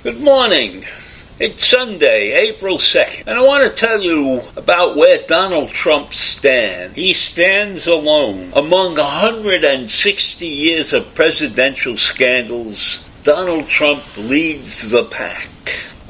Good morning. It's Sunday, April 2nd, and I want to tell you about where Donald Trump stands. He stands alone. Among 160 years of presidential scandals, Donald Trump leads the pack.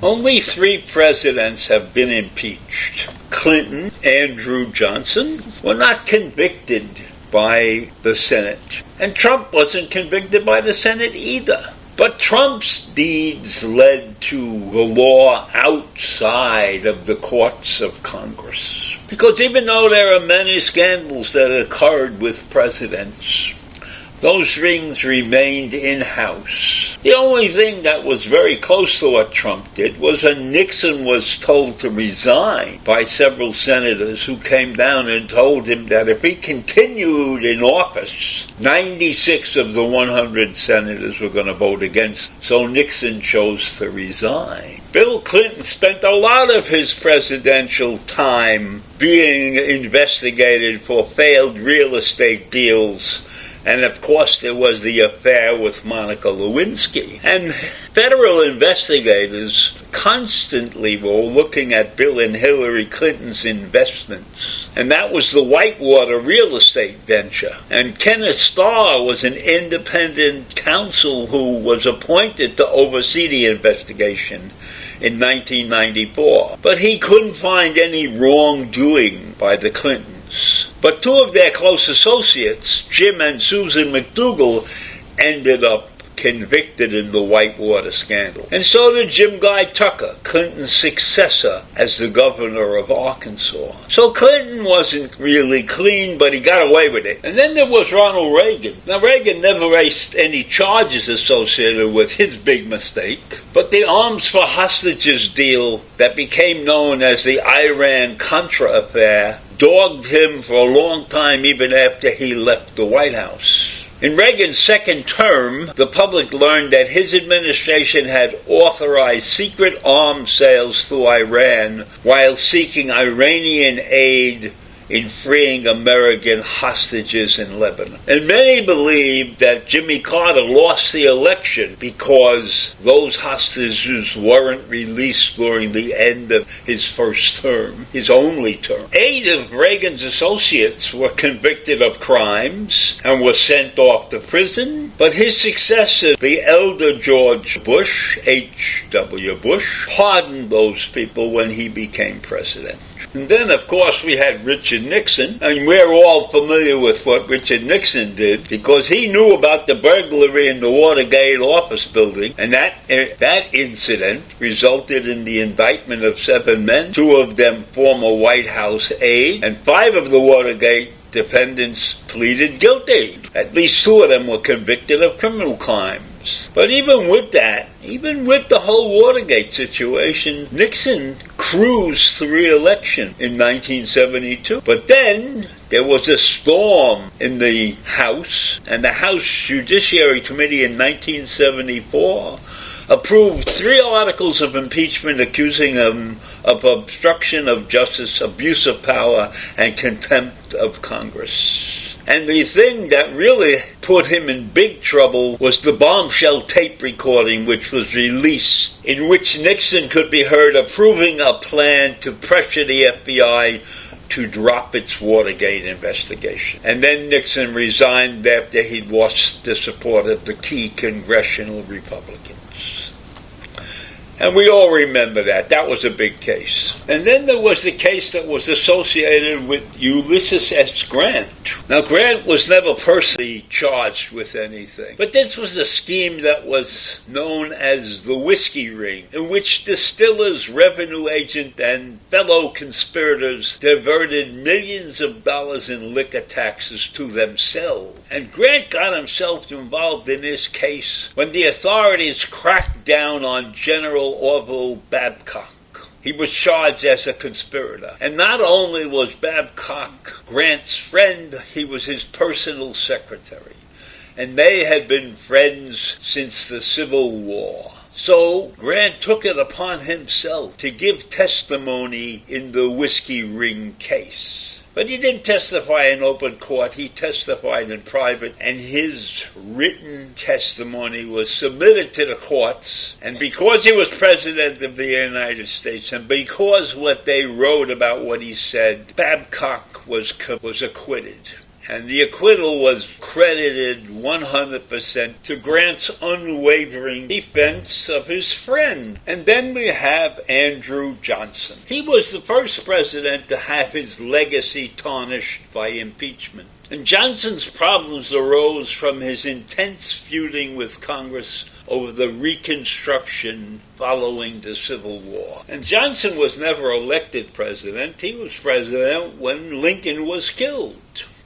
Only 3 presidents have been impeached. Clinton, Andrew Johnson, were not convicted by the Senate, and Trump wasn't convicted by the Senate either. But Trump's deeds led to the law outside of the courts of Congress. Because even though there are many scandals that occurred with presidents, those things remained in-house. The only thing that was very close to what Trump did was when Nixon was told to resign by several senators who came down and told him that if he continued in office, 96 of the 100 senators were going to vote against. So Nixon chose to resign. Bill Clinton spent a lot of his presidential time being investigated for failed real estate deals. And of course there was the affair with Monica Lewinsky. And federal investigators constantly were looking at Bill and Hillary Clinton's investments. And that was the Whitewater real estate venture. And Kenneth Starr was an independent counsel who was appointed to oversee the investigation in 1994. But he couldn't find any wrongdoing by the Clintons. But 2 of their close associates, Jim and Susan McDougal, ended up convicted in the Whitewater scandal. And so did Jim Guy Tucker, Clinton's successor as the governor of Arkansas. So Clinton wasn't really clean, but he got away with it. And then there was Ronald Reagan. Now, Reagan never faced any charges associated with his big mistake, but the arms for hostages deal that became known as the Iran-Contra affair dogged him for a long time, even after he left the White House. In Reagan's second term, the public learned that his administration had authorized secret arms sales to Iran while seeking Iranian aid in freeing American hostages in Lebanon. And many believe that Jimmy Carter lost the election because those hostages weren't released during the end of his first term, his only term. 8 of Reagan's associates were convicted of crimes and were sent off to prison, but his successor, the elder George Bush, H.W. Bush, pardoned those people when he became president. And then, of course, we had Richard Nixon, and we're all familiar with what Richard Nixon did because he knew about the burglary in the Watergate office building, and that incident resulted in the indictment of 7 men, 2 of them former White House aides, and 5 of the Watergate defendants pleaded guilty. At least 2 of them were convicted of criminal crimes. But even with that, even with the whole Watergate situation, Nixon cruised to re-election in 1972. But then there was a storm in the House, and the House Judiciary Committee in 1974 approved 3 articles of impeachment accusing him of obstruction of justice, abuse of power, and contempt of Congress. And the thing that really put him in big trouble was the bombshell tape recording which was released, in which Nixon could be heard approving a plan to pressure the FBI to drop its Watergate investigation. And then Nixon resigned after he'd lost the support of the key congressional Republicans. And we all remember that. That was a big case. And then there was the case that was associated with Ulysses S. Grant. Now, Grant was never personally charged with anything. But this was a scheme that was known as the Whiskey Ring, in which distillers, revenue agent, and fellow conspirators diverted millions of dollars in liquor taxes to themselves. And Grant got himself involved in this case when the authorities cracked down on General Orville Babcock. He was charged as a conspirator. And not only was Babcock Grant's friend, he was his personal secretary. And they had been friends since the Civil War. So Grant took it upon himself to give testimony in the Whiskey Ring case. But he didn't testify in open court. He testified in private, and his written testimony was submitted to the courts. And because he was president of the United States, and because what they wrote about what he said, Babcock was acquitted. And the acquittal was credited 100% to Grant's unwavering defense of his friend. And then we have Andrew Johnson. He was the first president to have his legacy tarnished by impeachment. And Johnson's problems arose from his intense feuding with Congress over the Reconstruction following the Civil War. And Johnson was never elected president. He was president when Lincoln was killed.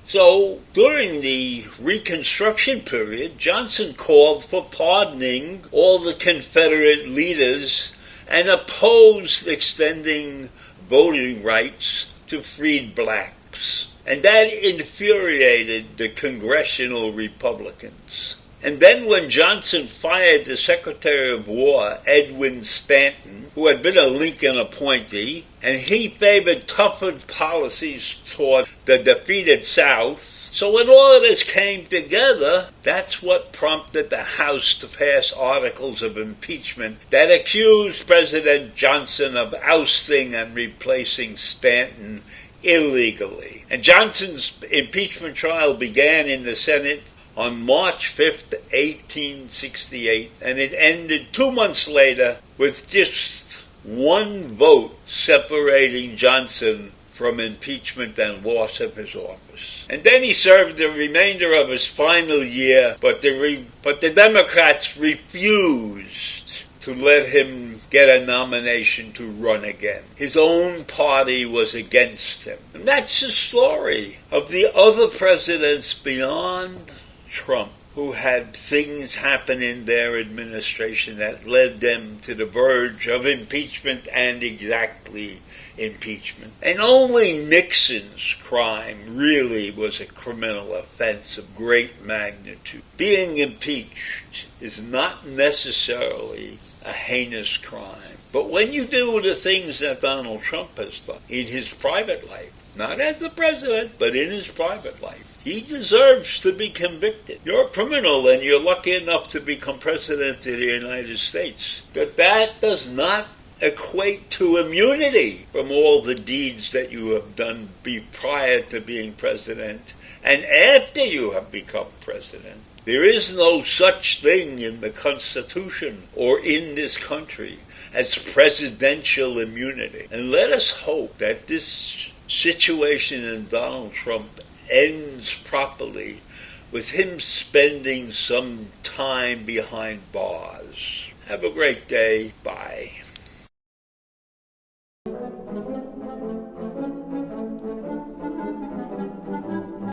So, during the Reconstruction period, Johnson called for pardoning all the Confederate leaders and opposed extending voting rights to freed blacks. And that infuriated the congressional Republicans. And then when Johnson fired the Secretary of War, Edwin Stanton, who had been a Lincoln appointee, and he favored tougher policies toward the defeated South. So when all of this came together, that's what prompted the House to pass articles of impeachment that accused President Johnson of ousting and replacing Stanton illegally. And Johnson's impeachment trial began in the Senate on March 5th, 1868, and it ended 2 months later with just one vote separating Johnson from impeachment and loss of his office. And then he served the remainder of his final year, but the Democrats refused to let him get a nomination to run again. His own party was against him. And that's the story of the other presidents beyond Trump, who had things happen in their administration that led them to the verge of impeachment and exactly impeachment. And only Nixon's crime really was a criminal offense of great magnitude. Being impeached is not necessarily a heinous crime. But when you do the things that Donald Trump has done in his private life, not as the president, but in his private life, he deserves to be convicted. You're a criminal and you're lucky enough to become president of the United States. That does not equate to immunity from all the deeds that you have done prior to being president and after you have become president. There is no such thing in the Constitution or in this country as presidential immunity. And let us hope that this situation in Donald Trump ends properly with him spending some time behind bars. Have a great day. Bye.